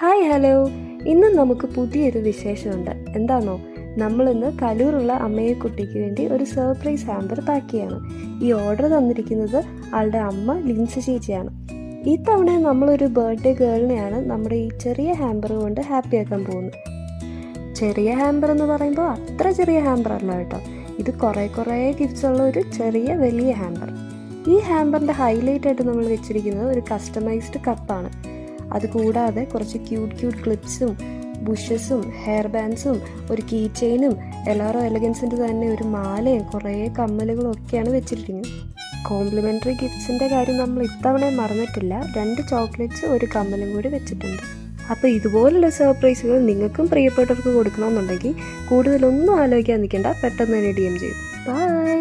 Hi hello, ഇന്ന് നമുക്ക് പുതിയൊരു വിശേഷമുണ്ട്. എന്താണോ, നമ്മളിന്ന് കലൂറുള്ള അമ്മയെക്കുട്ടിക്ക് വേണ്ടി ഒരു സർപ്രൈസ് ഹാമ്പർ പാക്ക് ചെയ്യാണ്. ഈ ഓർഡർ തന്നിരിക്കുന്നത് ആളുടെ അമ്മ ലിൻസി ചേച്ചിയാണ്. ഈ തവണ നമ്മളൊരു ബർത്ത്ഡേ ഗേളിനെയാണ് നമ്മുടെ ഈ ചെറിയ ഹാമ്പർ കൊണ്ട് ഹാപ്പി ആക്കാൻ പോകുന്നത്. ചെറിയ ഹാമ്പർ എന്ന് പറയുമ്പോൾ അത്ര ചെറിയ ഹാമ്പർ അല്ല കേട്ടോ, ഇത് കുറേ ഗിഫ്റ്റ്സ് ഉള്ള ഒരു വലിയ ഹാമ്പർ. ഈ ഹാമ്പറിൻ്റെ ഹൈലൈറ്റ് ആയിട്ട് നമ്മൾ വെച്ചിരിക്കുന്നത് ഒരു കസ്റ്റമൈസ്ഡ് കപ്പാണ്. അതുകൂടാതെ കുറച്ച് ക്യൂട്ട് ക്ലിപ്സും ബുഷസും ഹെയർ ബാൻഡ്സും ഒരു കീ ചെയിനും എലാറോ എലഗൻസിൻ്റെ തന്നെ ഒരു മാലയും കുറേ കമ്മലുകളും ഒക്കെയാണ് വെച്ചിരിക്കുന്നത്. കോംപ്ലിമെൻ്ററി ഗിഫ്റ്റ്സിൻ്റെ കാര്യം നമ്മൾ ഇത്തവണ മറന്നിട്ടില്ല. 2 ചോക്ലേറ്റ്സ് ഒരു കമ്മലും കൂടി വെച്ചിട്ടുണ്ട്. അപ്പോൾ ഇതുപോലുള്ള സർപ്രൈസുകൾ നിങ്ങൾക്കും പ്രിയപ്പെട്ടവർക്ക് കൊടുക്കണമെന്നുണ്ടെങ്കിൽ കൂടുതലൊന്നും ആലോചിക്കാൻ നിൽക്കേണ്ട, പെട്ടെന്ന് തന്നെ DM ചെയ്യും. ബൈ.